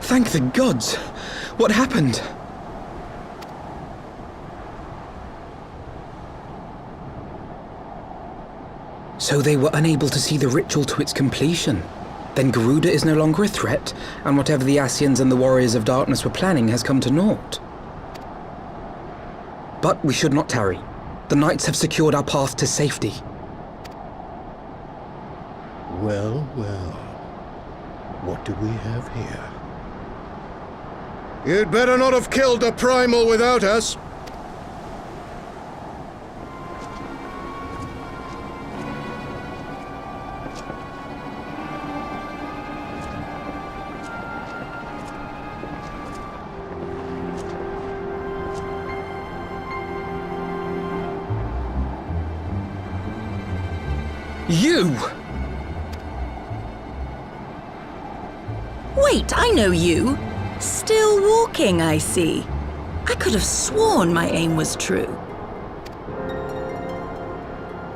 Thank the gods! What happened? So they were unable to see the ritual to its completion. Then Garuda is no longer a threat, and whatever the Ascians and the Warriors of Darkness were planning has come to naught. But we should not tarry. The knights have secured our path to safety. Well, well. What do we have here? You'd better not have killed the Primal without us. You! Wait, I know you. Still walking, I see. I could have sworn my aim was true.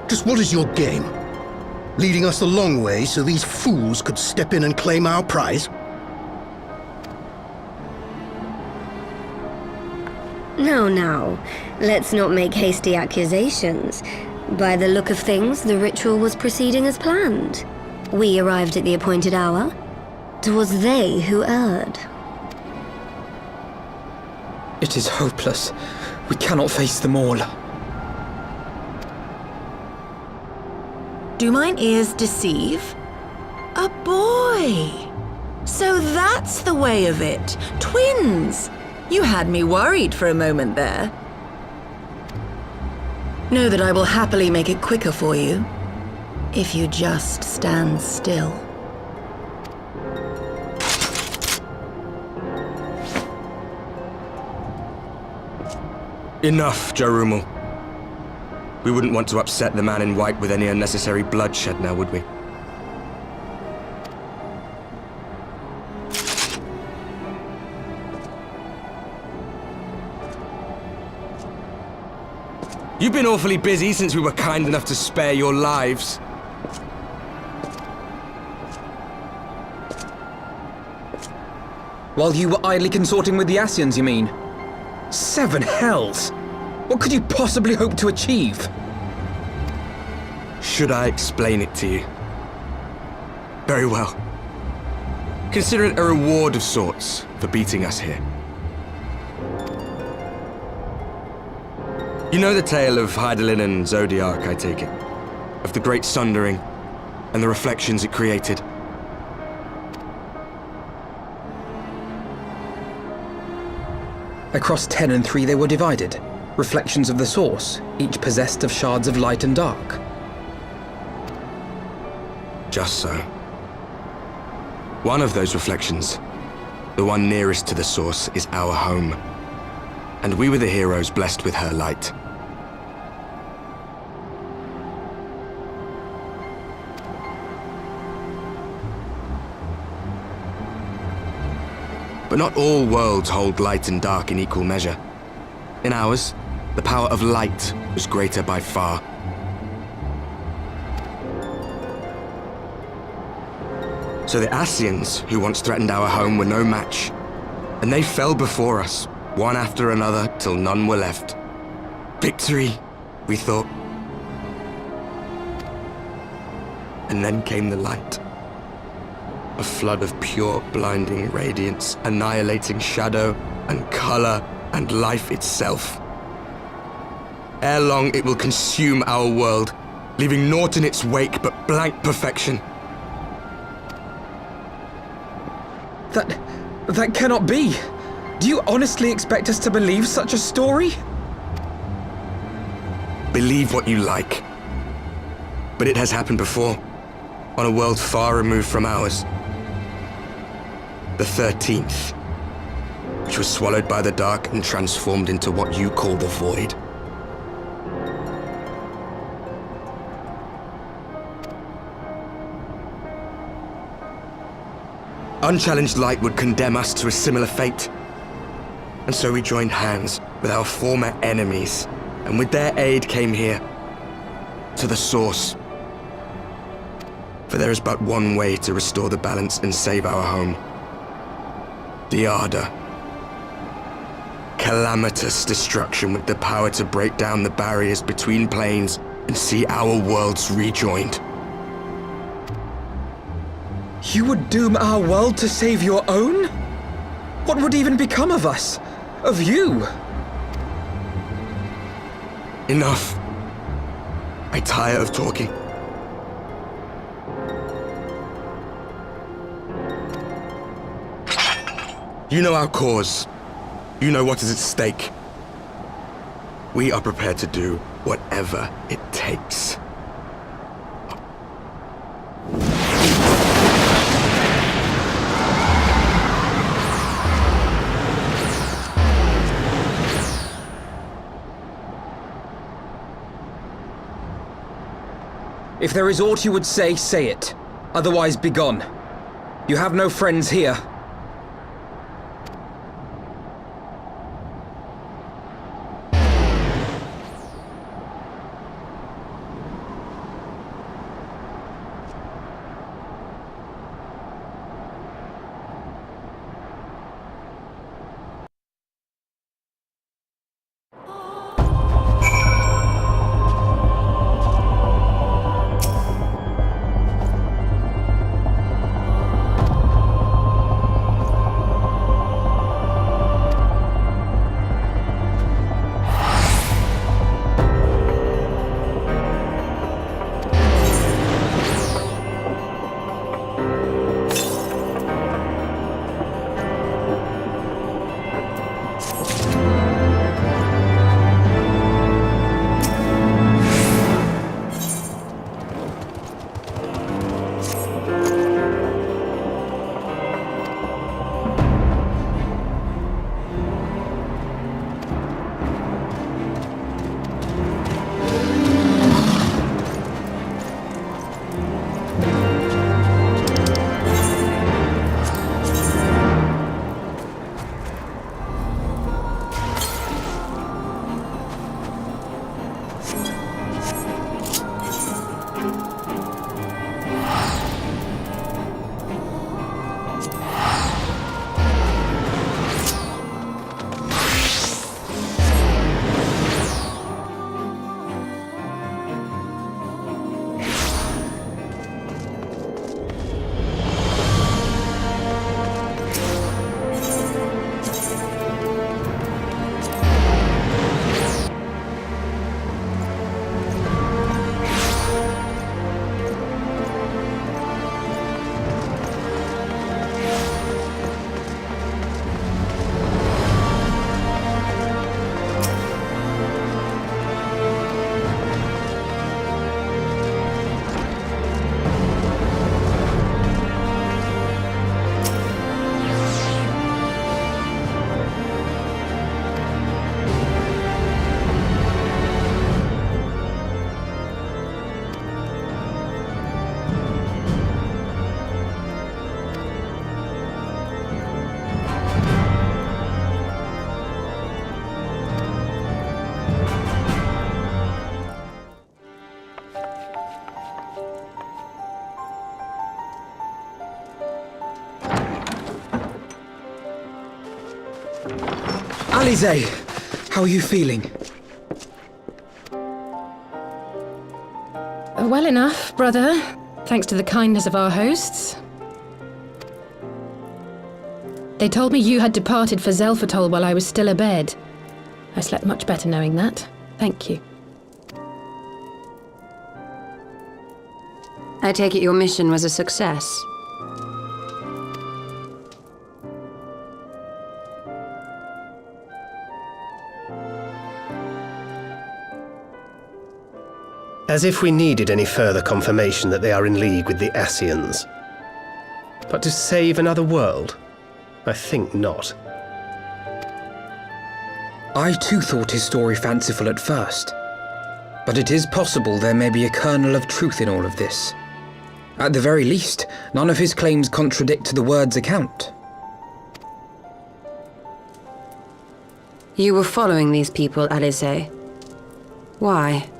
Just what is your game? Leading us the long way so these fools could step in and claim our prize? Now, let's not make hasty accusations. By the look of things, the ritual was proceeding as planned. We arrived at the appointed hour. 'Twas they who erred. It is hopeless. We cannot face them all. Do mine ears deceive? A boy! So that's the way of it. Twins! You had me worried for a moment there. Know that I will happily make it quicker for you, if you just stand still. Enough, Jarumal. We wouldn't want to upset the man in white with any unnecessary bloodshed now, would we? You've been awfully busy since we were kind enough to spare your lives. While you were idly consorting with the Ascians, you mean? 7 hells! What could you possibly hope to achieve? Should I explain it to you? Very well. Consider it a reward of sorts for beating us here. You know the tale of Hydaelyn and Zodiark, I take it? Of the Great Sundering and the reflections it created? Across 10 and 3 they were divided. Reflections of the source, each possessed of shards of light and dark. Just so. One of those reflections, the one nearest to the source, is our home. And we were the heroes blessed with her light. But not all worlds hold light and dark in equal measure. In ours, the power of light was greater by far. So the Ascians, who once threatened our home, were no match. And they fell before us, one after another, till none were left. Victory, we thought. And then came the light. A flood of pure, blinding radiance, annihilating shadow and color and life itself. Ere long, it will consume our world, leaving naught in its wake but blank perfection. That cannot be. Do you honestly expect us to believe such a story? Believe what you like. But it has happened before, on a world far removed from ours. The 13th, which was swallowed by the dark and transformed into what you call the Void. Unchallenged light would condemn us to a similar fate. And so we joined hands with our former enemies, and with their aid came here, to the source. For there is but one way to restore the balance and save our home. The Ardor. Calamitous destruction with the power to break down the barriers between planes and see our worlds rejoined. You would doom our world to save your own? What would even become of us? Of you? Enough. I tire of talking. You know our cause. You know what is at stake. We are prepared to do whatever it takes. If there is aught you would say, say it. Otherwise, begone. You have no friends here. Alize, how are you feeling? Well enough, brother. Thanks to the kindness of our hosts. They told me you had departed for Zelphatol while I was still abed. I slept much better knowing that. Thank you. I take it your mission was a success. As if we needed any further confirmation that they are in league with the Ascians. But to save another world? I think not. I too thought his story fanciful at first. But it is possible there may be a kernel of truth in all of this. At the very least, none of his claims contradict the word's account. You were following these people, Alize. Why?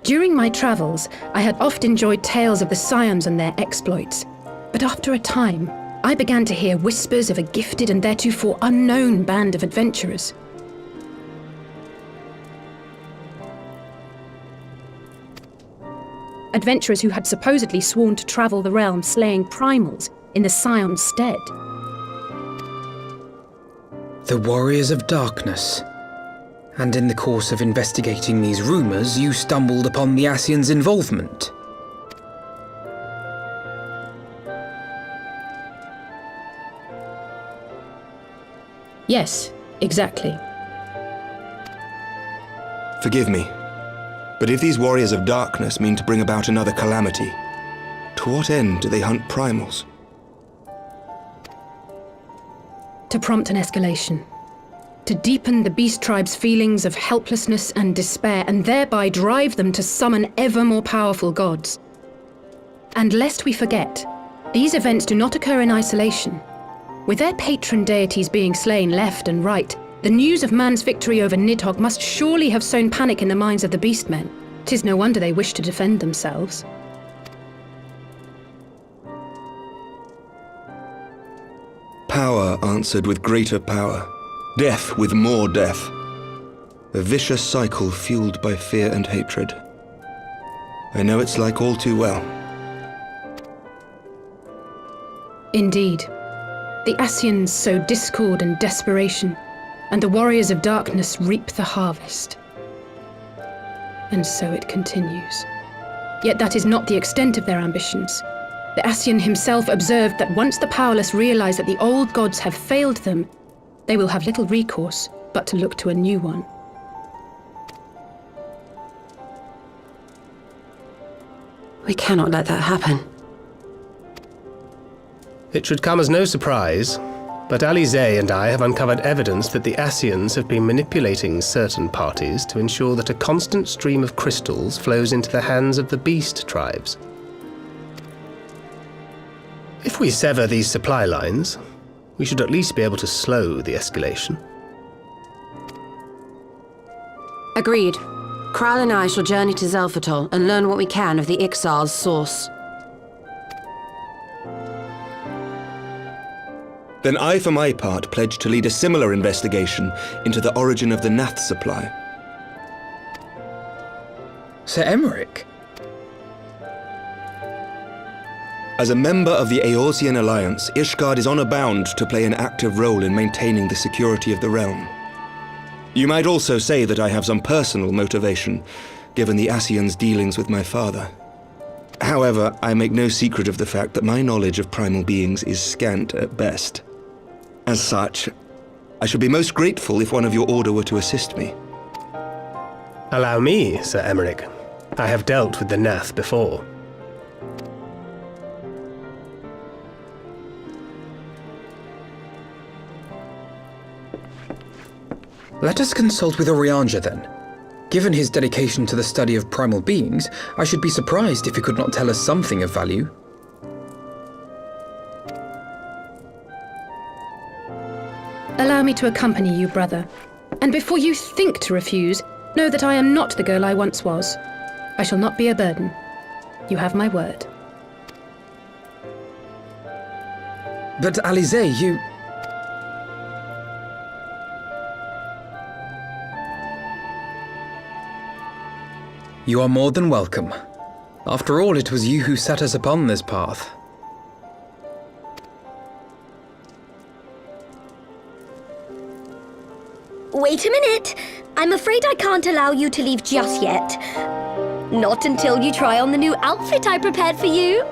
During my travels, I had oft enjoyed tales of the Scions and their exploits. But after a time, I began to hear whispers of a gifted and theretofore unknown band of adventurers. Adventurers who had supposedly sworn to travel the realm slaying primals in the Scion's stead. The Warriors of Darkness. And in the course of investigating these rumours, you stumbled upon the Ascians' involvement. Yes, exactly. Forgive me, but if these Warriors of Darkness mean to bring about another calamity, to what end do they hunt primals? To prompt an escalation. To deepen the beast tribe's feelings of helplessness and despair, and thereby drive them to summon ever more powerful gods. And lest we forget, these events do not occur in isolation. With their patron deities being slain left and right, the news of man's victory over Nidhogg must surely have sown panic in the minds of the beastmen. 'Tis no wonder they wish to defend themselves. Power answered with greater power. Death with more death. A vicious cycle fueled by fear and hatred. I know it's like all too well. Indeed. The Ascians sow discord and desperation, and the Warriors of Darkness reap the harvest. And so it continues. Yet that is not the extent of their ambitions. The Ascian himself observed that once the powerless realize that the old gods have failed them, they will have little recourse but to look to a new one. We cannot let that happen. It should come as no surprise, but Alize and I have uncovered evidence that the Ascians have been manipulating certain parties to ensure that a constant stream of crystals flows into the hands of the beast tribes. If we sever these supply lines, we should at least be able to slow the escalation. Agreed. Kral and I shall journey to Zelfatol and learn what we can of the XIV's source. Then I, for my part, pledge to lead a similar investigation into the origin of the Nath supply. Sir Emmerich? As a member of the Eorzean Alliance, Ishgard is honor bound to play an active role in maintaining the security of the realm. You might also say that I have some personal motivation, given the Ascians' dealings with my father. However, I make no secret of the fact that my knowledge of primal beings is scant at best. As such, I should be most grateful if one of your order were to assist me. Allow me, Sir Emmerich. I have dealt with the Nath before. Let us consult with Orianja then. Given his dedication to the study of primal beings, I should be surprised if he could not tell us something of value. Allow me to accompany you, brother. And before you think to refuse, know that I am not the girl I once was. I shall not be a burden. You have my word. But Alize, you... You are more than welcome. After all, it was you who set us upon this path. Wait a minute! I'm afraid I can't allow you to leave just yet. Not until you try on the new outfit I prepared for you.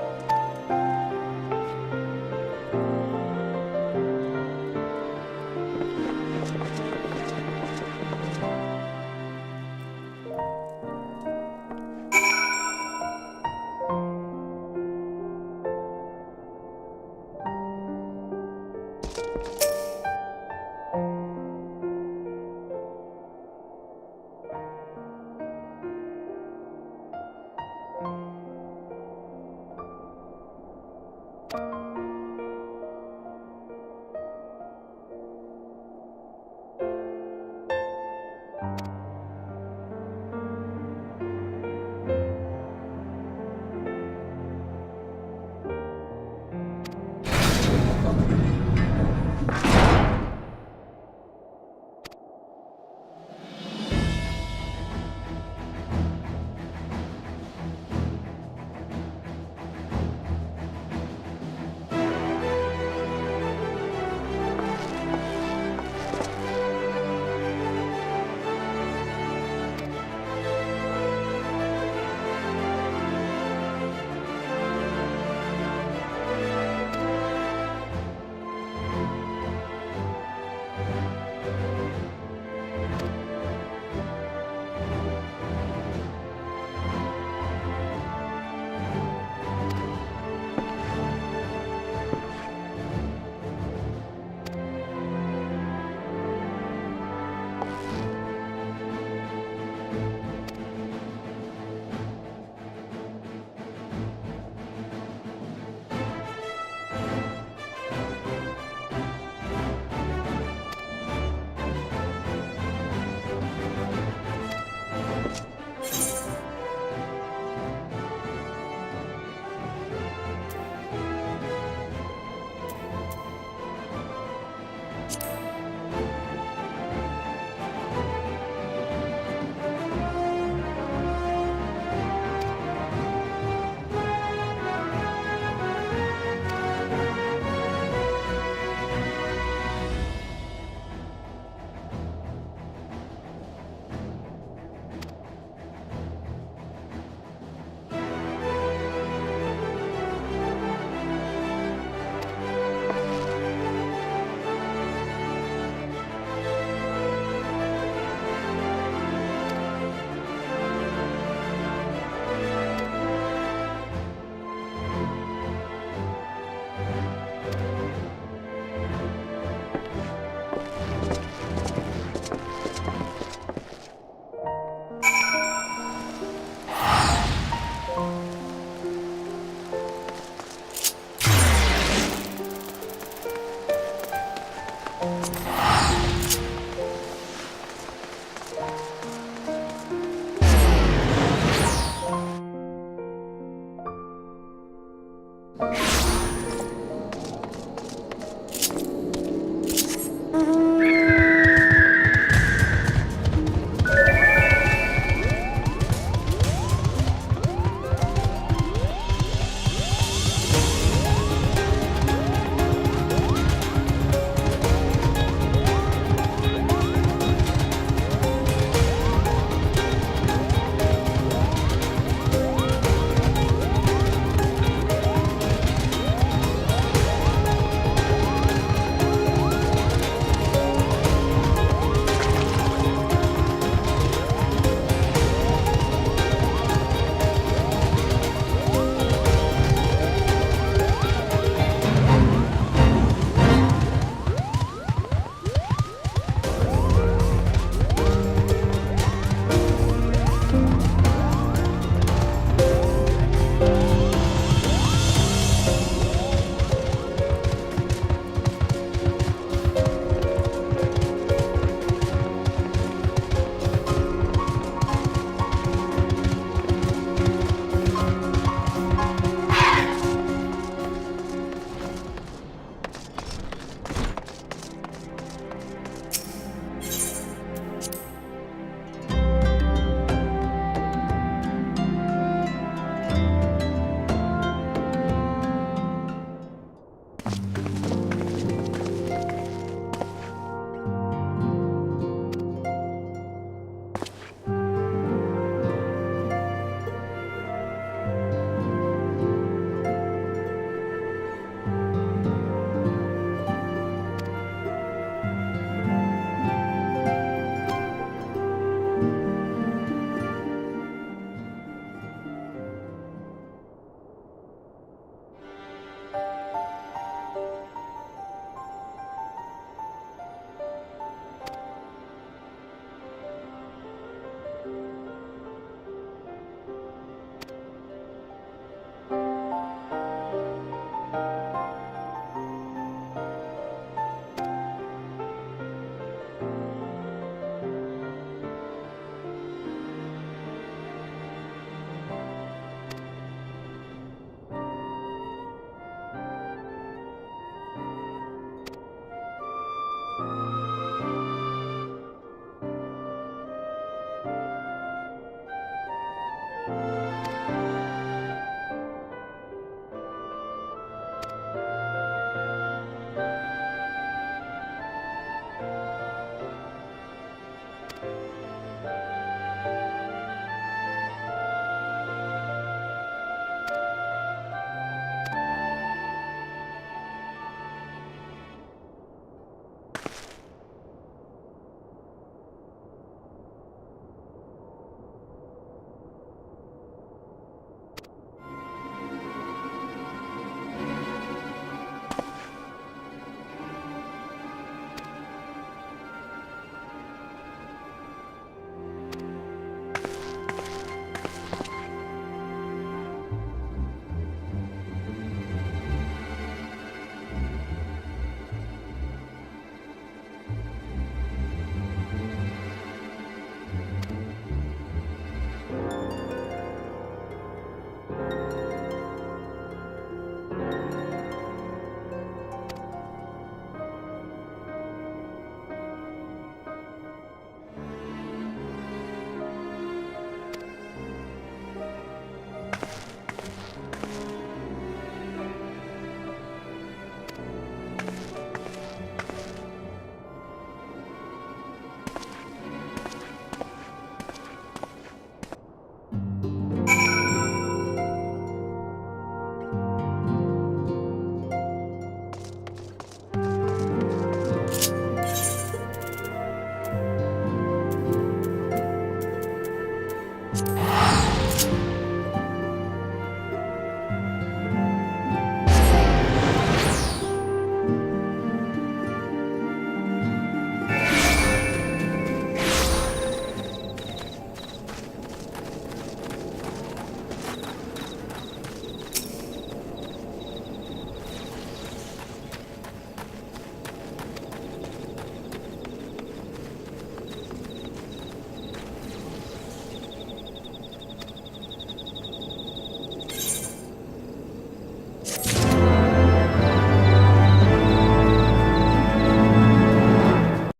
Huh?